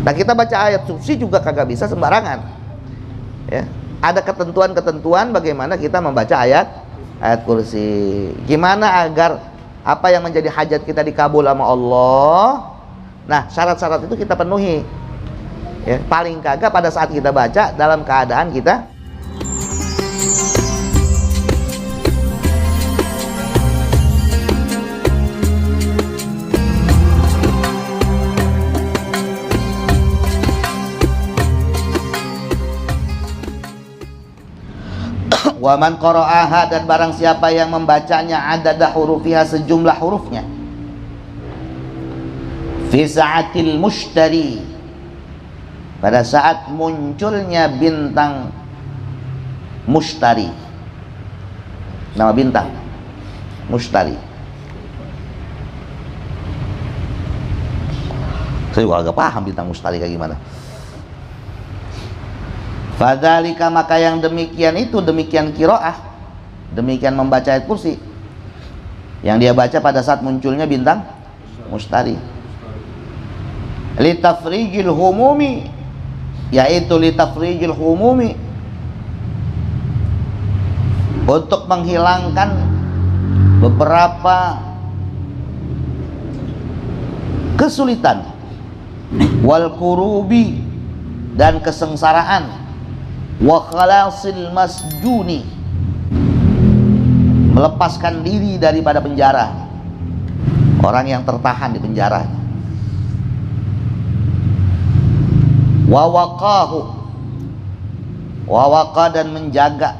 Nah, kita baca ayat kursi juga kagak bisa sembarangan. Ya, ada ketentuan-ketentuan bagaimana kita membaca ayat kursi. Gimana agar apa yang menjadi hajat kita dikabul sama Allah. Nah, syarat-syarat itu kita penuhi. Ya, paling kagak pada saat kita baca dalam keadaan kita wa man qara'aha, dan barang siapa yang membacanya adada hurufiha, sejumlah hurufnya, fi sa'atil mushtari, pada saat munculnya bintang mushtari, nama bintang mushtari. Saya juga agak paham bintang mushtari kayak gimana. Fadzalika, maka yang demikian itu, demikian qiraah, demikian membaca ayat kursi yang dia baca pada saat munculnya bintang mushtari. Litafrijil humumi, yaitu litafrijil humumi, untuk menghilangkan beberapa kesulitan, wal kurubi, dan kesengsaraan, wa khalasil masjuni, melepaskan diri daripada penjara, orang yang tertahan di penjara, wa waqahu, wa waqa, dan menjaga,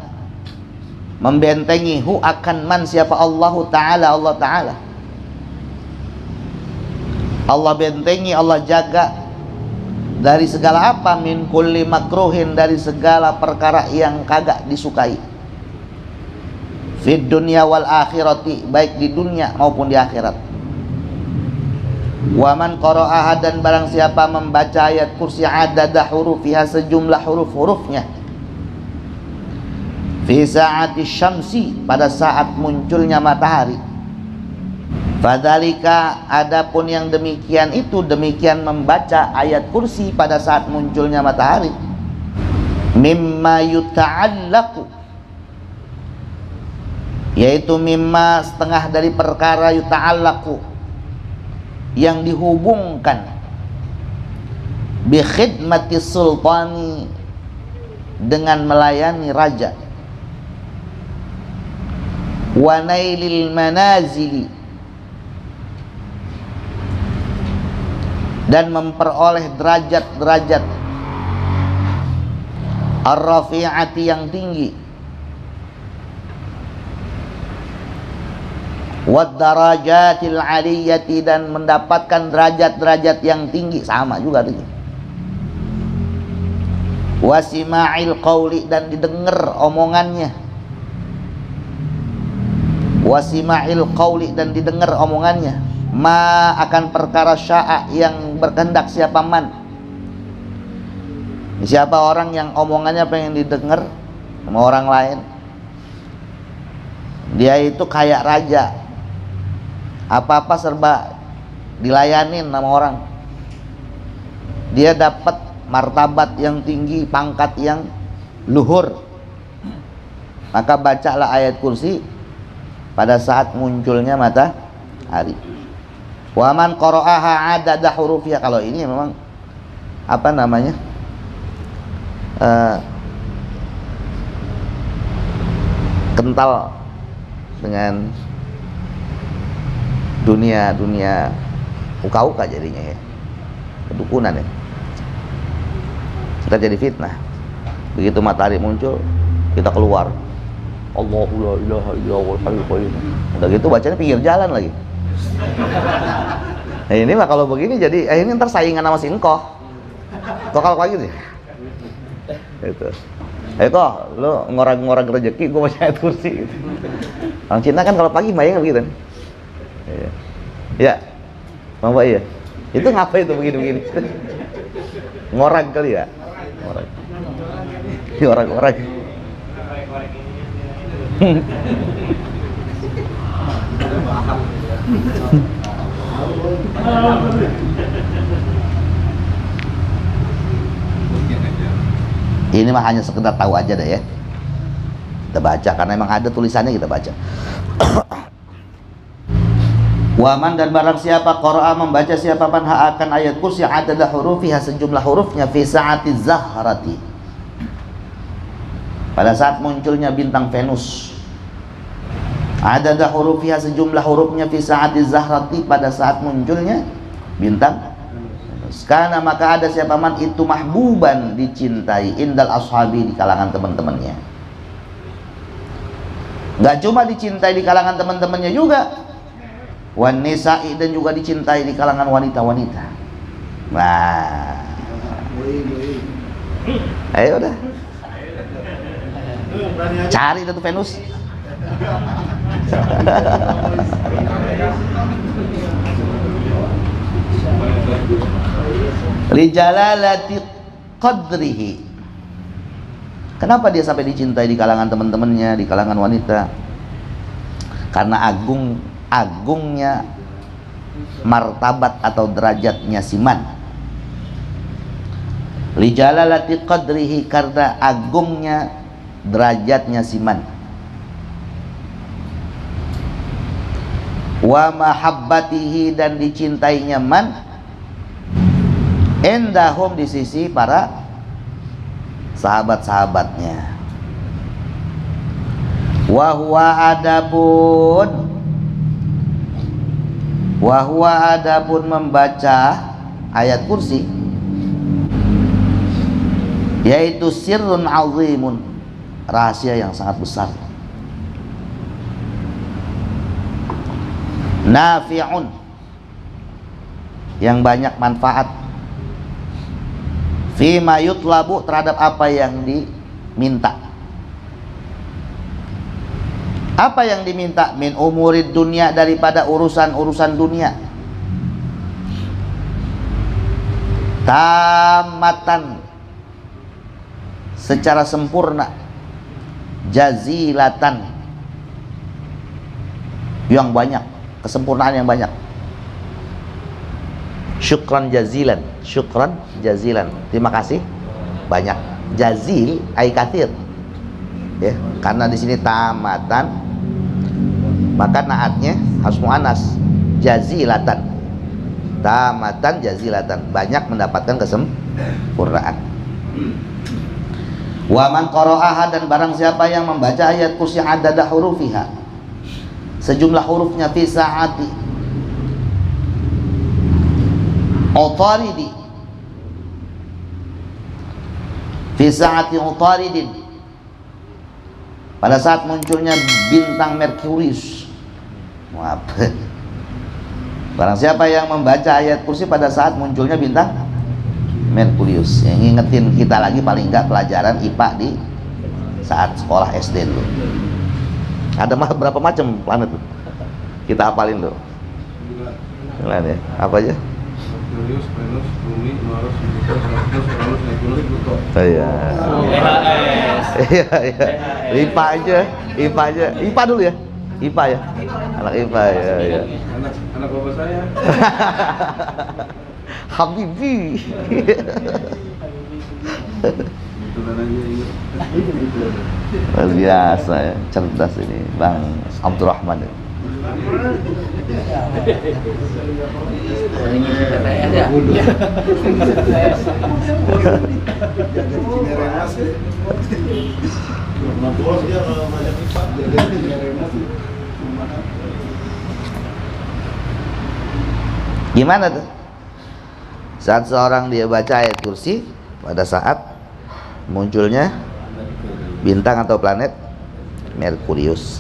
membentengi, hu akan man, siapa Allah Ta'ala, Allah Ta'ala, Allah bentengi, Allah jaga dari segala apa, min kulli makruhin, dari segala perkara yang kagak disukai, fid dunya wal akhirati, baik di dunia maupun di akhirat. Wa man qara'aha, dan barang siapa membaca ayat kursi adada hurufiha, sejumlah huruf-hurufnya, fi sa'ati syamsi, pada saat munculnya matahari. Fadzalika, adapun yang demikian itu, demikian membaca ayat kursi pada saat munculnya matahari, mimma yuta'allaku, yaitu mimma, setengah dari perkara, yuta'allaku, yang dihubungkan, bi khidmati sultani, dengan melayani raja, wa nailil manazili, dan memperoleh derajat-derajat, ar-rafi'ati, yang tinggi, wad darajatil aliyati, dan mendapatkan derajat-derajat yang tinggi, sama juga itu, wasima'il qawli, dan didengar omongannya, wasima'il qawli, dan didengar omongannya, ma, akan perkara sya'a, yang berkehendak siapa man, siapa orang yang omongannya pengen didengar sama orang lain. Dia itu kayak raja, apa-apa serba dilayanin sama orang. Dia dapat martabat yang tinggi, pangkat yang luhur. Maka bacalah ayat kursi pada saat munculnya matahari. Wa man qara'aha adada hurufiha, kalau ini memang apa namanya, kental dengan dunia uka-uka jadinya ya, kedukunan ya, kita jadi fitnah. Begitu matahari muncul, kita keluar, Allahu la ilaha illallah hayyul qayyum, udah gitu bacanya pinggir jalan lagi. Nah ini mah kalau begini jadi ini ntar saingan sama si engkoh. Kok kalau pagi sih? Itu. Kok lu ngorag-ngorag rezeki, gua baca ayat kursi gitu. Orang Cina kan kalau pagi bayangin begitu. Iya. Ya. Bang Pak, iya. Itu ngapa itu begini-begini? Ngorag kali ya? Ngorag. Ngorag-ngorag. Ini mah hanya sekedar tahu aja deh ya. Kita baca karena emang ada tulisannya, kita baca. Waman dan barang siapa qara'a membaca siapa man akan ayat kursi adalah hurufiha sejumlah hurufnya fi saati zahrati, pada saat munculnya bintang Venus. Adalah hurufiha sejumlah hurufnya fi saati zahrati, pada saat munculnya bintang Venus. Karena maka ada siapa man itu mahbuban, dicintai, indal ashabi, di kalangan teman-temannya. Gak cuma dicintai di kalangan teman-temannya juga, wan nisa'i, dan juga dicintai di kalangan wanita-wanita. Nah, ayo udah cari itu Venus. Lijalalati qadrihi. Kenapa dia sampai dicintai di kalangan teman-temannya, di kalangan wanita? Karena agungnya martabat atau derajatnya siman. Lijalalati qadrihi, karena agungnya derajatnya siman. Wa mahabbatihi, dan dicintainya man indahum, di sisi para sahabat-sahabatnya. Wa huwa adabun membaca ayat kursi, yaitu sirrun azimun, rahasia yang sangat besar. Nafi'un, yang banyak manfaat. Fima yutlabu, terhadap apa yang diminta. Apa yang diminta? Min umurid dunia, daripada urusan-urusan dunia. Tamatan, secara sempurna. Jazilatan, yang banyak, kesempurnaan yang banyak. Syukran jazilan, terima kasih banyak. Jazil ay kathir, ya, karena di sini tamatan, maka naatnya harus muannas, jazilatan. Tamatan jazilatan, banyak mendapatkan kesempurnaan. Wa man qara'aha, dan barang siapa yang membaca ayat kursi adada hurufiha, sejumlah hurufnya fi saati utaridi, fi saati utaridin, pada saat munculnya bintang Merkurius. Maaf. Barang siapa yang membaca ayat kursi pada saat munculnya bintang Merkurius, yang ngingetin kita lagi paling enggak pelajaran IPA di saat sekolah SD dulu. Ada berapa macam planet tuh? Kita hafalin tuh. Ya, apa aja? Merkurius, Venus, Bumi, Mars, Jupiter, Saturnus, Uranus, Neptunus, Pluto. Iya. Iya. IPA aja. IPA dulu ya. IPA ya. Anak IPA ya. Anak bapak saya. Habibi. Betulan aja ingat. Luar biasa ya, cerdas ini Bang Abdurrahman ya. Gimana tuh? Saat seorang dia baca ayat kursi pada saat munculnya bintang atau planet Merkurius.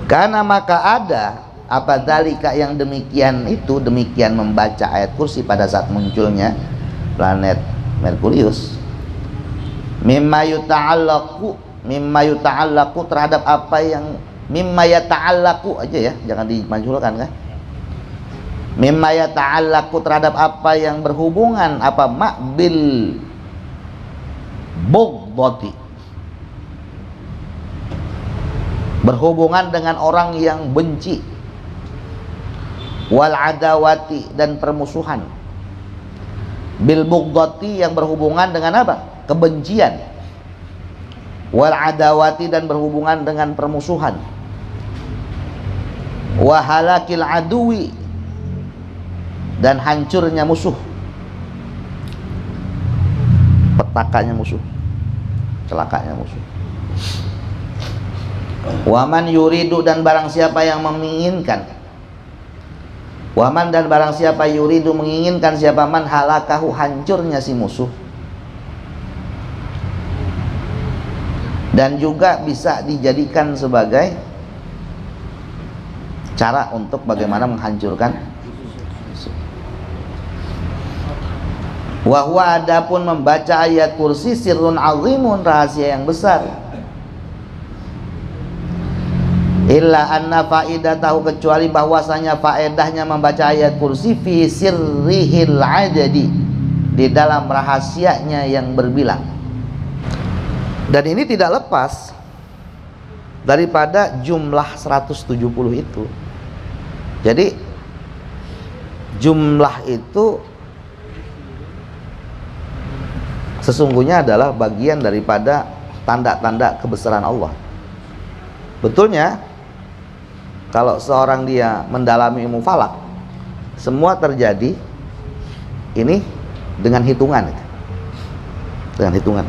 Karena maka ada apa dalika, yang demikian itu, demikian membaca ayat kursi pada saat munculnya planet Merkurius. Mimma yuta'allaku, terhadap apa yang mimma yata'allaku aja ya, jangan dimajulkan kan. Mimma yata'allaku, terhadap apa yang berhubungan apa bil bughdati, berhubungan dengan orang yang benci, wal adawati, dan permusuhan, bil bughdati, yang berhubungan dengan apa? Kebencian. wal adawati dan berhubungan dengan permusuhan, wa halakil aduwi dan hancurnya musuh, petakanya musuh, celakanya musuh. Waman yuridu dan barang siapa yang menginginkan, waman dan barang siapa yuridu menginginkan siapa man halakahu hancurnya si musuh. Dan juga bisa dijadikan sebagai cara untuk bagaimana menghancurkan musuh. Wa huwa adapun membaca ayat kursi sirrun azimun, rahasia yang besar. Illa anna faidatahu, kecuali bahwasanya faedahnya membaca ayat kursi fi sirrihil adadi, di dalam rahasianya yang berbilang. Dan ini tidak lepas daripada jumlah 170 itu. Jadi jumlah itu sesungguhnya adalah bagian daripada tanda-tanda kebesaran Allah. Betulnya kalau seorang dia mendalami ilmu falak, semua terjadi ini dengan hitungan, dengan hitungan.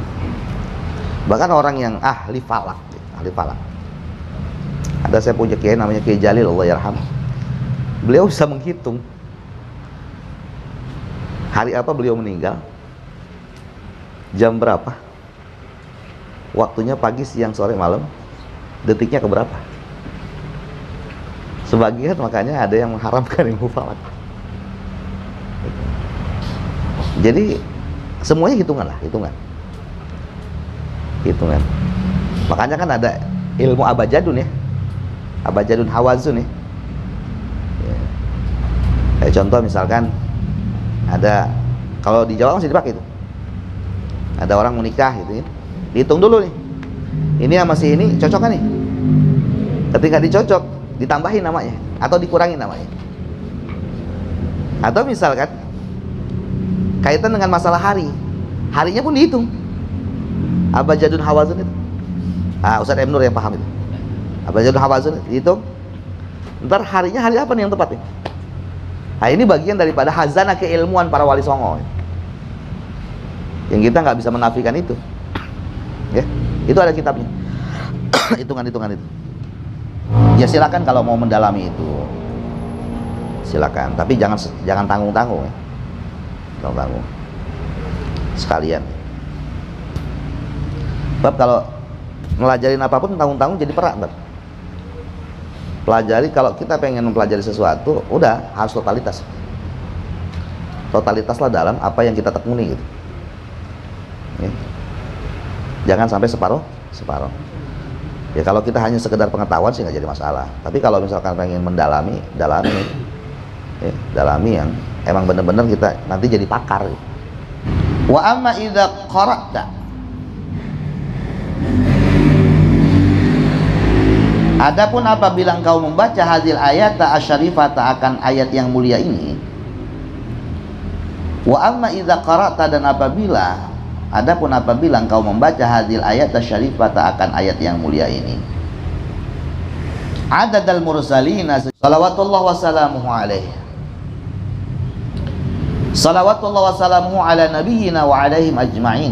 Bahkan orang yang ahli falak, ada saya punya kiai namanya Kiai Jalil, Allah yarham, beliau bisa menghitung hari apa beliau meninggal, jam berapa, waktunya pagi, siang, sore, malam, detiknya keberapa. Sebagian makanya ada yang mengharamkan ilmu falak. Jadi semuanya hitungan lah, hitungan. Makanya kan ada ilmu abajadun ya, abajadun hawazun ya. Kayak contoh misalkan ada, kalau di Jawa masih dipakai itu. Ada orang menikah gitu ya, dihitung dulu nih, ini sama si ini cocok kan nih. Ketika dicocok, ditambahin namanya atau dikurangin namanya. Atau misalkan kaitan dengan masalah hari, harinya pun dihitung. Abajadun hawazun itu, Ustaz M Nur yang paham itu. Abajadun hawazun dihitung, ntar harinya hari apa nih yang tepat nih. Nah ini bagian daripada hazanah keilmuan para wali songo, yang kita nggak bisa menafikan itu ya. Itu ada kitabnya. Hitungan-hitungan itu ya, silakan kalau mau mendalami itu silakan, tapi jangan tanggung-tanggung ya. Tanggung sekalian. Sebab kalau ngelajarin apapun tanggung-tanggung jadi perak ntar. Pelajari, kalau kita pengen mempelajari sesuatu, udah harus totalitas. Totalitaslah dalam apa yang kita tekuni gitu ya. Jangan sampai separuh. Ya kalau kita hanya sekedar pengetahuan sih nggak jadi masalah. Tapi kalau misalkan pengen dalami yang emang bener-bener kita nanti jadi pakar. Wa amma idza qara'ta, adapun apabila engkau membaca hadil ayata asyarifata, akan ayat yang mulia ini. Wa amma idza qara'ta, dan adapun apabila engkau membaca hadil ayat asyarifata, akan ayat yang mulia ini. Adadal mursalina salawatullah wa salamuhu alaihi. Salawatullah wa salamuhu ala nabiyyina wa alaihim ajma'in.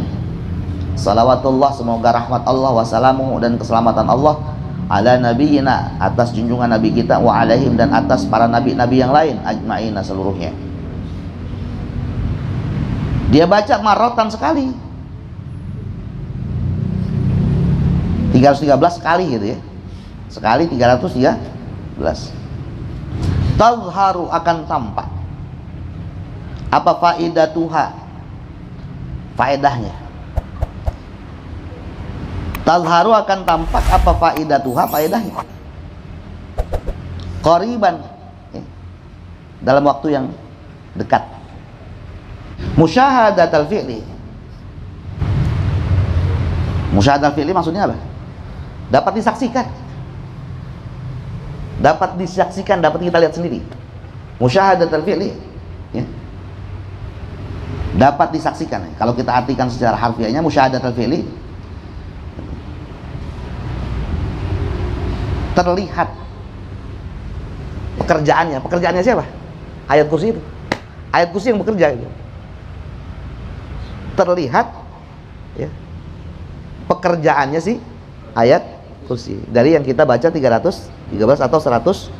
Salawatullah, semoga rahmat Allah, wa salamuhu, dan keselamatan Allah, ala nabiyyina, atas junjungan nabi kita, wa alaihim, dan atas para nabi-nabi yang lain, ajma'ina, seluruhnya. Dia baca marrotan sekali, 313 kali gitu ya, sekali 313. Tazharu, akan tampak. Apa faidatuha, faedahnya. Tazharu, akan tampak. Apa faidatuha, faedahnya. Qariban, dalam waktu yang dekat. Musyahadatul fi'li. Musyahadatul fi'li maksudnya apa? Dapat disaksikan. Dapat kita lihat sendiri. Musyahadatul fi'li ya. Dapat disaksikan. Kalau kita artikan secara harfiahnya, musyahadatul fi'li terlihat pekerjaannya siapa? Ayat kursi itu, ayat kursi yang bekerja itu terlihat ya, pekerjaannya sih ayat kursi dari yang kita baca 313 atau 170.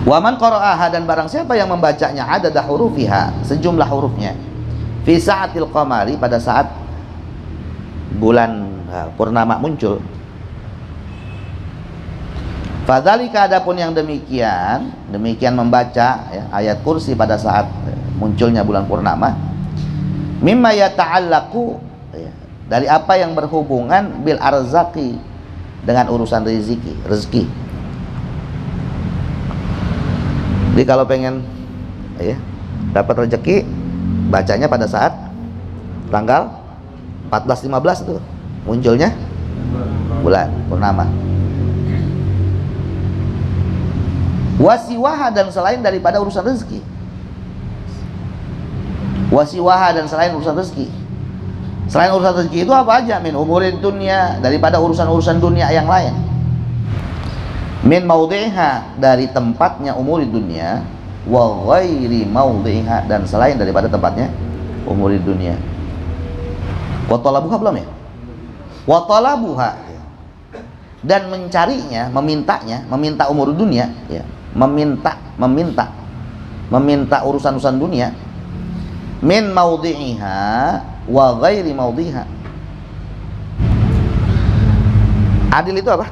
Waman qara'aha, dan barang siapa yang membacanya adada hurufiha, sejumlah hurufnya, fi sa'atil qamari, pada saat bulan purnama muncul. Fadzalika, adapun yang demikian membaca ya, ayat kursi pada saat munculnya bulan purnama, mimma yata'allaqu, ya, dari apa yang berhubungan bil arzaqi, dengan urusan rezeki. Jadi kalau pengen ya dapat rezeki, bacanya pada saat tanggal 14-15 itu munculnya bulan purnama. Wasiwaha, dan selain daripada urusan rezeki. Wasiwaha, dan selain urusan rezeki. Selain urusan rezeki itu apa aja? Min umurin dunia, daripada urusan-urusan dunia yang lain. Min maudhiha, dari tempatnya umuri dunia. Wa ghairi maudhiha, dan selain daripada tempatnya umuri dunia. Wa talabuha belum ya? Wa talabuha, dan mencarinya, meminta umur dunia ya. Meminta urusan-urusan dunia. Min maudhiha wa ghairi maudhiha. Adil itu apa?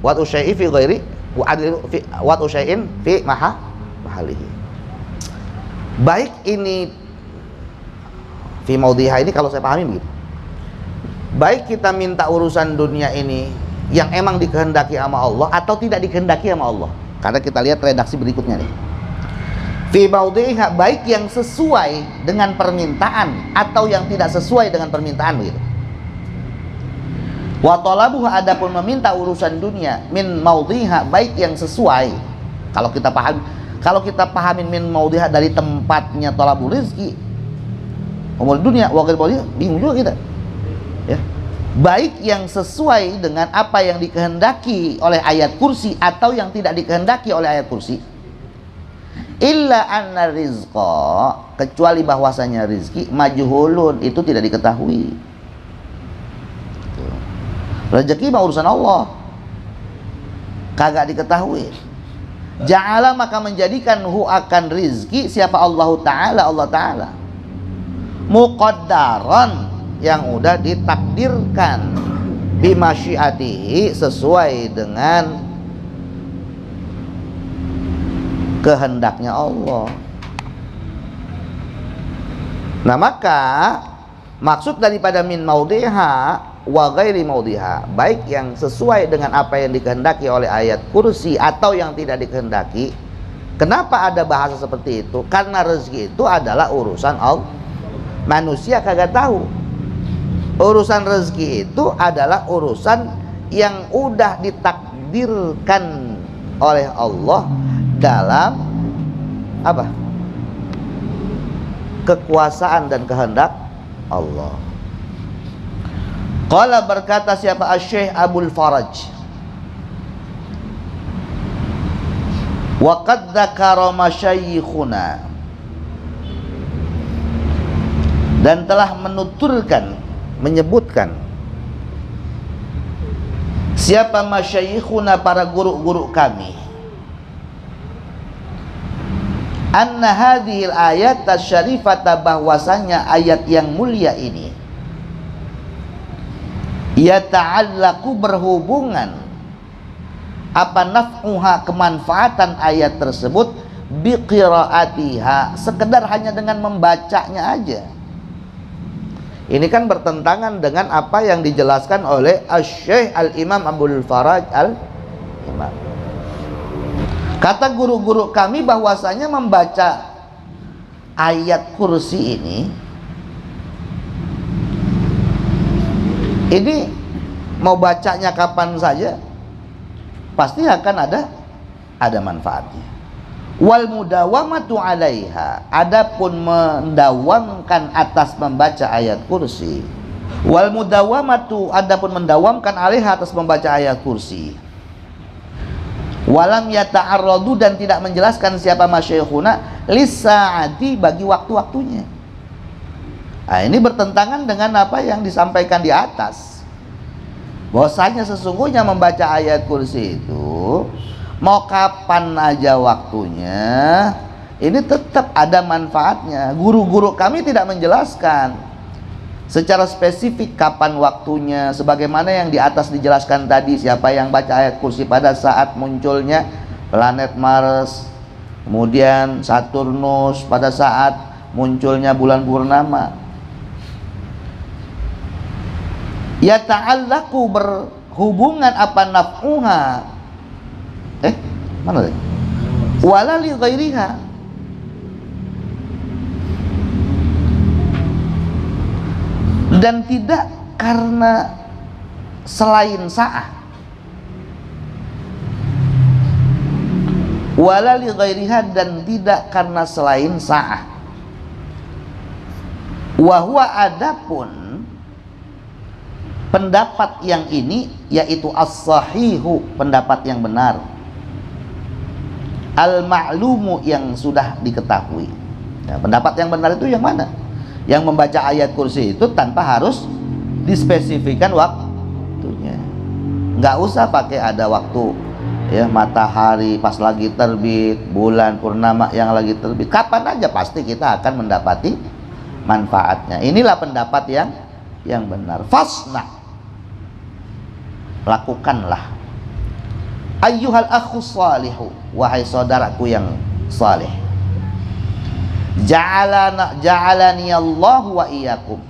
Watu syai'i fi ghairi wa adil fi watu syai'in fi mahalihi. Baik ini fi maudhiha, ini kalau saya pahami begitu. Baik kita minta urusan dunia ini yang emang dikehendaki sama Allah atau tidak dikehendaki sama Allah. Karena kita lihat redaksi berikutnya nih. Fi maudhiha, baik yang sesuai dengan permintaan atau yang tidak sesuai dengan permintaan begitu. Wa talabuha, adapun meminta urusan dunia, min maudhiha, baik yang sesuai. Kalau kita pahamin min maudhiha dari tempatnya talabul rizki, umur dunia, wa ghairi maudhiha, bingung juga kita. Ya. Baik yang sesuai dengan apa yang dikehendaki oleh ayat kursi atau yang tidak dikehendaki oleh ayat kursi. Illa anna rizqa, kecuali bahwasanya rizki majhulun, itu tidak diketahui. Rezeki mah urusan Allah, kagak diketahui. Ja'ala, maka menjadikan hu akan rizki siapa Allah Ta'ala muqaddaran, yang udah ditakdirkan, bimasyiatihi, sesuai dengan kehendaknya Allah. Nah, maka maksud daripada min maudhiha wa ghairi maudhiha, baik yang sesuai dengan apa yang dikehendaki oleh ayat kursi atau yang tidak dikehendaki. Kenapa ada bahasa seperti itu? Karena rezeki itu adalah urusan Allah. Manusia kagak tahu. Urusan rezeki itu adalah urusan yang udah ditakdirkan oleh Allah dalam apa? Kekuasaan dan kehendak Allah. Qala, berkata siapa? Asy-Syaikh Abdul Faraj. Wa qad dzakara masyayikhuna, dan telah menyebutkan siapa masyayikhuna, para guru-guru kami, anna hadhil ayat tasyarifata, bahwasanya ayat yang mulia ini yata'allaqu, berhubungan apa naf'uha, kemanfaatan ayat tersebut, biqiraatiha, sekedar hanya dengan membacanya aja. Ini kan bertentangan dengan apa yang dijelaskan oleh Asy-Syaikh Al-Imam Abdul Faraj Al-Imam. Kata guru-guru kami bahwasanya membaca ayat kursi ini mau bacanya kapan saja pasti akan ada manfaatnya. Wal mudawamatu 'alaiha, adapun mendawamkan atas membaca ayat kursi, Wal mudawamatu, adapun mendawamkan alaiha atas membaca ayat kursi. Walam yata'arradu, dan tidak menjelaskan siapa masyayikhuna lisa'ati, bagi waktu-waktunya. Nah, ini bertentangan dengan apa yang disampaikan di atas. Bahwasanya sesungguhnya membaca ayat kursi itu mau kapan aja waktunya, ini tetap ada manfaatnya. Guru-guru kami tidak menjelaskan secara spesifik kapan waktunya, sebagaimana yang di atas dijelaskan tadi, siapa yang baca ayat kursi pada saat munculnya planet Mars, kemudian Saturnus, pada saat munculnya bulan purnama. Ya ta'allaku, berhubungan apa naf'uha, mana tadi? Wala li ghairiha, dan tidak karena selain sa'ah. Wala li ghairiha, dan tidak karena selain sa'ah. Wa huwa, adapun pendapat yang ini yaitu as-sahihu, pendapat yang benar, al-ma'lumu, yang sudah diketahui. Ya, pendapat yang benar itu yang mana? Yang membaca ayat kursi itu tanpa harus dispesifikan waktunya. Nggak usah pakai ada waktu, ya, matahari pas lagi terbit, bulan purnama yang lagi terbit, kapan aja pasti kita akan mendapati manfaatnya. Inilah pendapat yang benar. Fasna, lakukanlah. Ayyuhal akhus salihu, wahai saudaraku yang saleh. Ja'alani Allah wa iyyakum.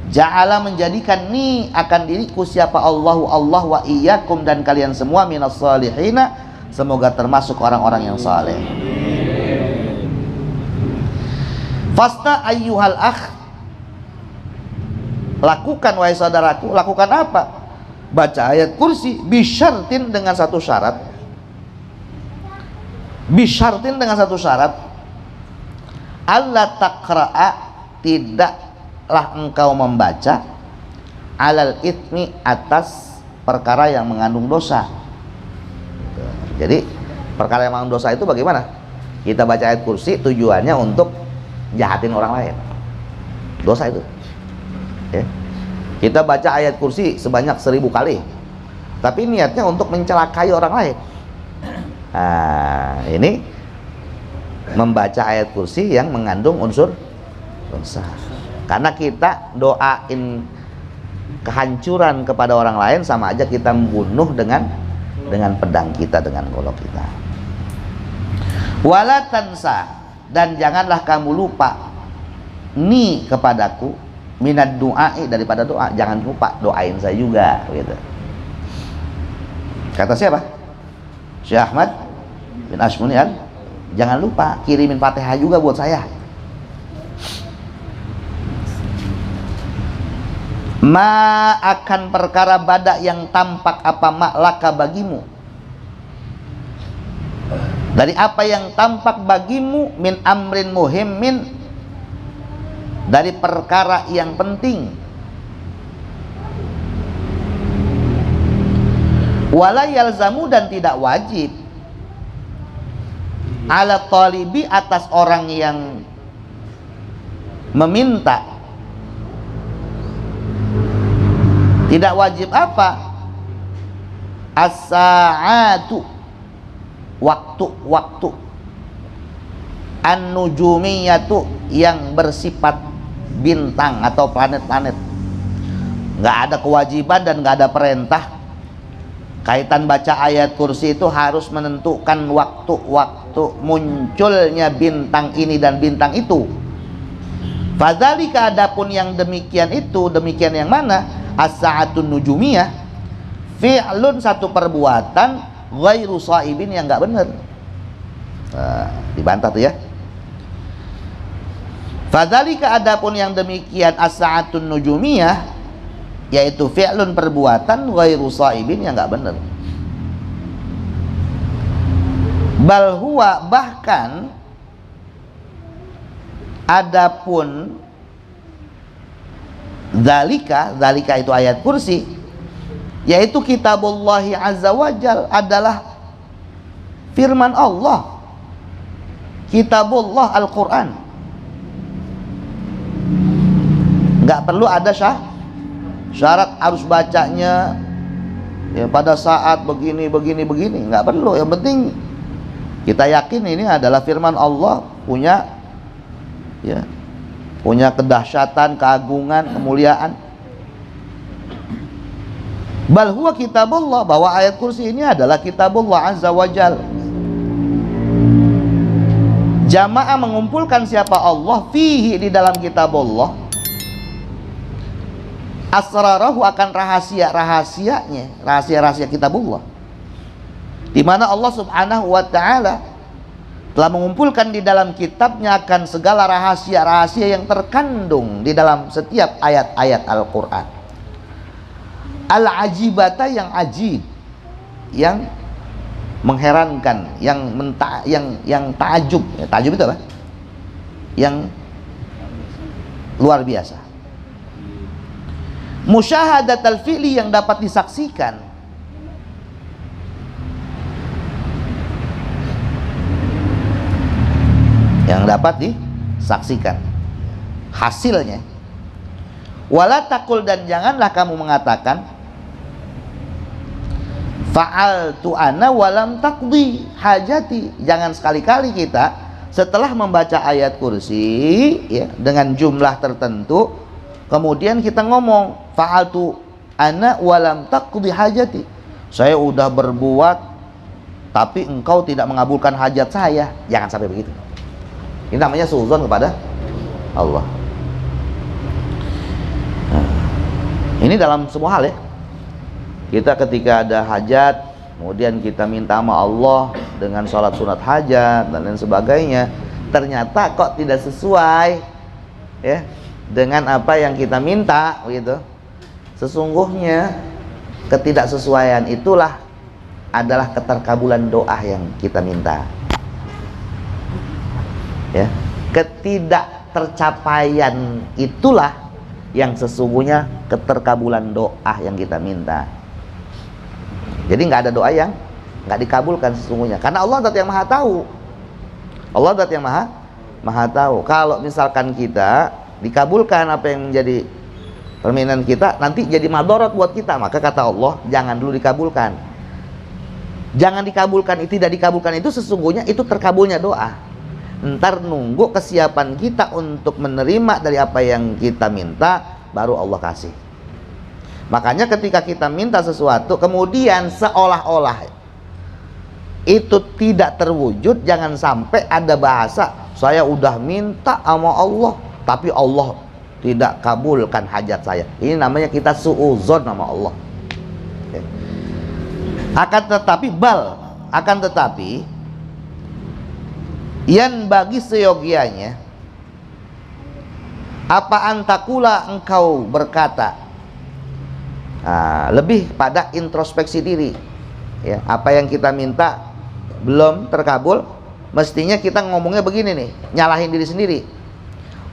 Ja'ala, menjadikan ni akan diriku siapa Allah wa iyyakum, dan kalian semua minas salihina, semoga termasuk orang-orang yang saleh. Fasta ayyuhal akh, lakukan wahai saudaraku. Lakukan apa? Baca ayat kursi, bisyartin, dengan satu syarat. Bisyartin, dengan satu syarat. Allah taqra'a, tidaklah engkau membaca, alal itsmi, atas perkara yang mengandung dosa. Jadi perkara yang mengandung dosa itu bagaimana? Kita baca ayat kursi tujuannya untuk jahatin orang lain, dosa itu, ya. Kita baca ayat kursi sebanyak 1000 kali, tapi niatnya untuk mencelakai orang lain. Nah, ini membaca ayat kursi yang mengandung unsur dosa. Karena kita doain kehancuran kepada orang lain sama aja kita membunuh dengan pedang kita, dengan golok kita. Wala tansa, dan janganlah kamu lupa ni kepadaku, minad du'ai, daripada doa. Jangan lupa doain saya juga, gitu. Kata siapa? Syekh Ahmad bin Ashmuni, jangan lupa kirimin Fatihah juga buat saya. Ma, akan perkara badak yang tampak apa maklaka bagimu, dari apa yang tampak bagimu, min amrin muhimmin, dari perkara yang penting. Wala yalzamu, dan tidak wajib, ala talibi, atas orang yang meminta, tidak wajib apa? As-sa'atu, waktu-waktu, an-nujumiyatu, yang bersifat bintang atau planet-planet. Nggak ada kewajiban dan nggak ada perintah kaitan baca ayat kursi itu harus menentukan waktu-waktu munculnya bintang ini dan bintang itu. Fadzalika, adapun yang demikian itu, demikian yang mana? As-sa'atun nujumiyah, fi'lun, satu perbuatan, ghairu shaibin, yang nggak benar. Dibantah tuh ya. Fadzalika, adapun yang demikian as-sa'atun nujumiyah, yaitu fi'lun, perbuatan, ghairu shaibin, yang nggak benar. Bal huwa, bahkan adapun Dzalika itu ayat kursi, yaitu kitabullahi azza wajal, adalah firman Allah, kitabullah Al-Quran. Nggak perlu ada syarat harus bacanya ya pada saat begini, nggak perlu. Yang penting kita yakin ini adalah firman Allah, punya kedahsyatan, keagungan, kemuliaan. Bal huwa kitabullah, bahwa ayat kursi ini adalah kitabullah azza wajal. Jamaah mengumpulkan siapa Allah fihi, di dalam kitabullah, asrarahu, akan rahasia-rahasianya, rahasia-rahasia kitabullah, di mana Allah subhanahu wa ta'ala telah mengumpulkan di dalam kitabnya akan segala rahasia-rahasia yang terkandung di dalam setiap ayat-ayat Al-Quran. Al-ajibata, yang ajib, yang mengherankan, yang ta'ajub. Ta'ajub itu apa? Yang luar biasa. Musyahadat al-fi'li, yang dapat disaksikan. Yang dapat disaksikan hasilnya. Wala taqul, dan janganlah kamu mengatakan fa'altu ana walam taqdi hajati. Jangan sekali-kali kita setelah membaca ayat kursi ya, dengan jumlah tertentu, kemudian kita ngomong fa'altu ana walam taqdi hajati, saya udah berbuat tapi engkau tidak mengabulkan hajat saya. Jangan sampai begitu. Ini namanya suudzon kepada Allah. Ini dalam semua hal ya. Kita ketika ada hajat, kemudian kita minta sama Allah dengan sholat sunat hajat dan lain sebagainya, ternyata kok tidak sesuai ya dengan apa yang kita minta begitu. Sesungguhnya ketidaksesuaian itulah adalah keterkabulan doa yang kita minta. Ya, ketidaktercapaian itulah yang sesungguhnya keterkabulan doa yang kita minta. Jadi nggak ada doa yang nggak dikabulkan sesungguhnya, karena Allah zat yang maha tahu. Allah zat yang maha tahu. Kalau misalkan kita dikabulkan apa yang menjadi permintaan kita, nanti jadi madorot buat kita, maka kata Allah jangan dulu dikabulkan. Jangan dikabulkan, tidak dikabulkan itu sesungguhnya itu terkabulnya doa. Ntar nunggu kesiapan kita untuk menerima dari apa yang kita minta, baru Allah kasih. Makanya ketika kita minta sesuatu kemudian seolah-olah itu tidak terwujud, jangan sampai ada bahasa saya udah minta sama Allah tapi Allah tidak kabulkan hajat saya. Ini namanya kita suudzon sama Allah. Akan tetapi yang bagi seyogianya apa antakula, engkau berkata, lebih pada introspeksi diri ya, apa yang kita minta belum terkabul, mestinya kita ngomongnya begini nih, nyalahin diri sendiri.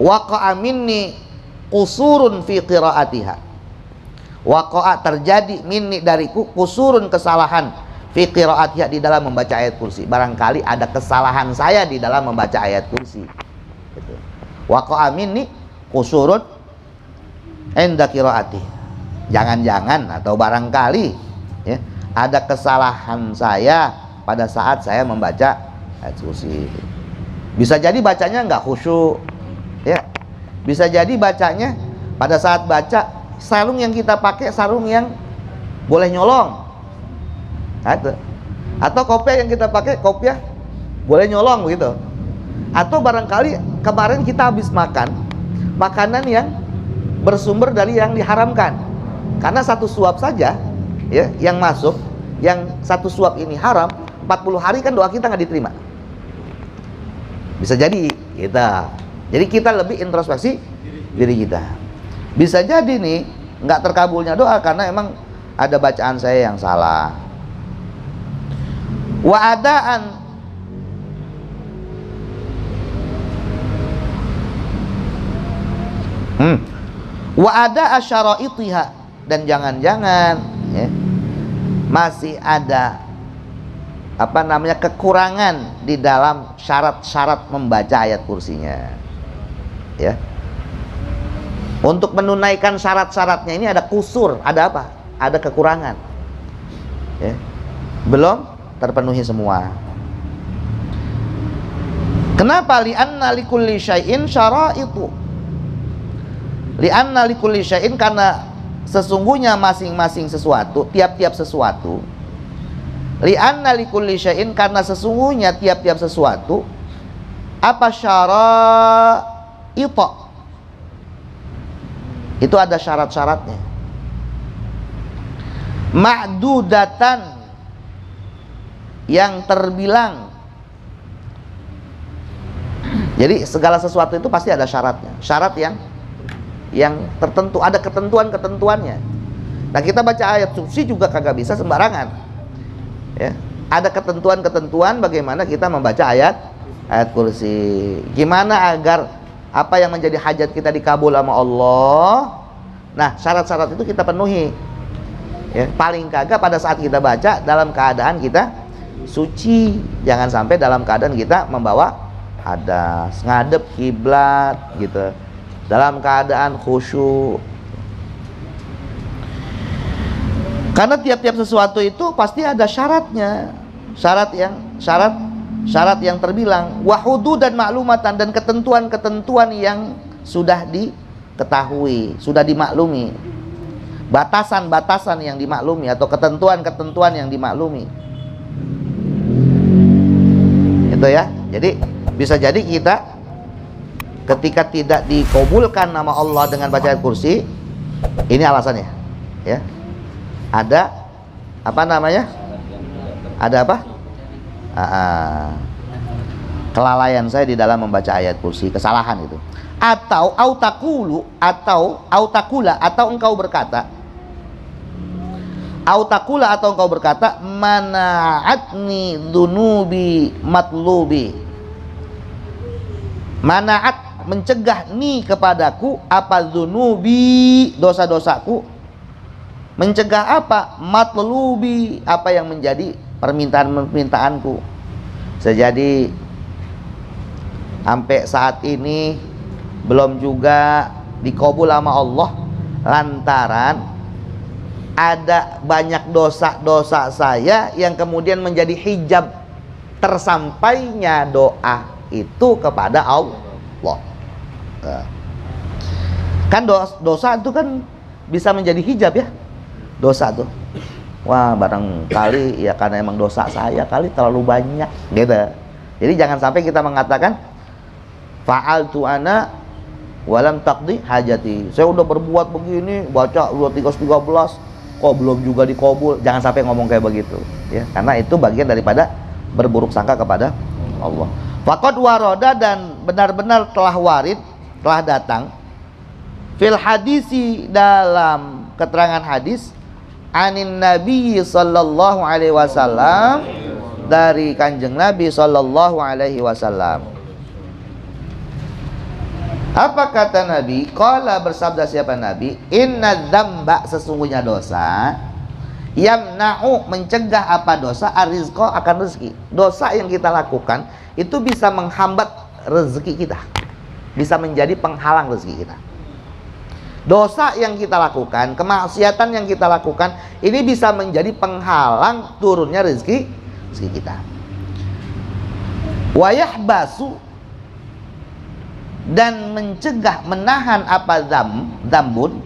Waqa'a minni qusurun fi qiraatiha, waqa'a terjadi minni dariku qusurun kesalahan fi qiraatiha di dalam membaca ayat kursi. Barangkali ada kesalahan saya di dalam membaca ayat kursi gitu. Waqa'a minni qusurun inda qiraatiha, jangan-jangan atau barangkali ya, ada kesalahan saya pada saat saya membaca ayat kursi. Bisa jadi bacanya nggak khusyuk ya, bisa jadi bacanya pada saat baca sarung yang kita pakai sarung yang boleh nyolong atau kopiah yang kita pakai kopiah boleh nyolong begitu, atau barangkali kemarin kita habis makan makanan yang bersumber dari yang diharamkan. Karena satu suap saja ya yang masuk, yang satu suap ini haram, 40 hari kan doa kita nggak diterima. Bisa jadi kita. Jadi kita lebih introspeksi diri kita. Bisa jadi nih nggak terkabulnya doa karena emang ada bacaan saya yang salah. Wa'adaan Wa ada asyaraitiha, dan jangan-jangan ya, masih ada kekurangan di dalam syarat-syarat membaca ayat kursinya. Ya. Untuk menunaikan syarat-syaratnya ini ada kusur, ada apa? Ada kekurangan. Ya. Belum terpenuhi semua. Kenapa? Li'anna likulli syai'in syara'itu. Li'anna likulli syai'in, karena sesungguhnya masing-masing sesuatu, tiap-tiap sesuatu. Li'anna likulli syai'in, karena sesungguhnya tiap-tiap sesuatu apa syara'itu, itu ada syarat-syaratnya. Ma'dudatan, yang terbilang. Jadi segala sesuatu itu pasti ada syaratnya. Syarat yang tertentu, ada ketentuan-ketentuannya. Nah, kita baca ayat kursi juga kagak bisa sembarangan. Ya, ada ketentuan-ketentuan bagaimana kita membaca ayat kursi. Gimana agar apa yang menjadi hajat kita dikabul sama Allah. Nah, syarat-syarat itu kita penuhi. Ya, paling kagak pada saat kita baca dalam keadaan kita suci. Jangan sampai dalam keadaan kita membawa hadas, ngadep kiblat gitu. Dalam keadaan khusyuk. Karena tiap-tiap sesuatu itu pasti ada syaratnya. Syarat yang terbilang, wahudu dan maklumatan, dan ketentuan-ketentuan yang sudah diketahui, sudah dimaklumi, batasan-batasan yang dimaklumi, atau ketentuan-ketentuan yang dimaklumi. Itu ya. Jadi bisa jadi kita ketika tidak dikabulkan nama Allah dengan bacaan kursi, ini alasannya. Ya. Ada Ada apa? Kelalaian saya di dalam membaca ayat kursi, kesalahan itu. Atau engkau berkata mana'atni dunubi matlubi. Mana'at, mencegah ni kepadaku apa dunubi, dosa-dosaku. Mencegah apa? Matlubi, apa yang menjadi permintaan-permintaanku. Sejadi sampai saat ini belum juga dikabul sama Allah, lantaran ada banyak dosa-dosa saya yang kemudian menjadi hijab tersampainya doa itu kepada Allah. Kan dosa itu kan bisa menjadi hijab ya. Dosa tuh, wah barangkali ya karena emang dosa saya kali terlalu banyak gitu. Jadi jangan sampai kita mengatakan fa'altu ana walam taqdi hajati. Saya udah berbuat begini, baca 213 kok belum juga dikabul. Jangan sampai ngomong kayak begitu ya, karena itu bagian daripada berburuk sangka kepada Allah. Faqad waroda, dan benar-benar telah warid, telah datang fil hadisi, dalam keterangan hadis, anin Nabi sallallahu alaihi wasallam, dari Kanjeng Nabi sallallahu alaihi wasallam. Apa kata Nabi? Qala, bersabda siapa Nabi? Inna dzamba, sesungguhnya dosa, yamna'u, mencegah apa dosa? Arizqa, akan rezeki. Dosa yang kita lakukan itu bisa menghambat rezeki kita, bisa menjadi penghalang rezeki kita. Dosa yang kita lakukan, kemaksiatan yang kita lakukan, ini bisa menjadi penghalang turunnya rezeki kita. Wayahbasu, dan mencegah, menahan apa dzambun,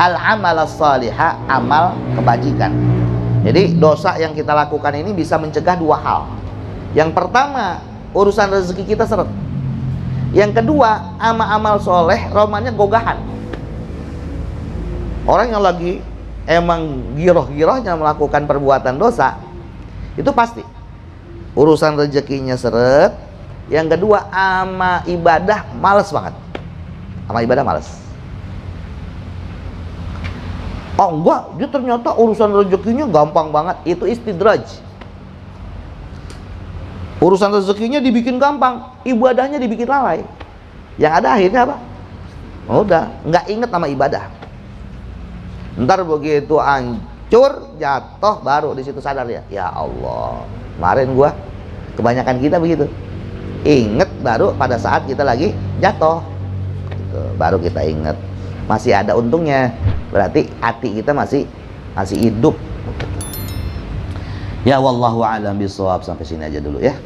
al-amal salihah, amal kebajikan. Jadi dosa yang kita lakukan ini bisa mencegah dua hal. Yang pertama, urusan rezeki kita seret. Yang kedua, amal-amal soleh romannya gogahan. Orang yang lagi emang giroh-girohnya melakukan perbuatan dosa, itu pasti urusan rezekinya seret. Yang kedua, ama ibadah males banget. Ama ibadah males. Oh enggak, dia ternyata urusan rezekinya gampang banget. Itu istidraj. Urusan rezekinya dibikin gampang, ibadahnya dibikin lalai. Yang ada akhirnya apa? Udah, nggak inget nama ibadah. Ntar begitu hancur, jatuh, baru di situ sadar ya. Ya Allah, kemarin gua, kebanyakan kita begitu. Inget baru pada saat kita lagi jatuh, gitu. Baru kita inget. Masih ada untungnya, berarti hati kita masih hidup. Ya wallahu a'lam bishawab. Sampai sini aja dulu ya.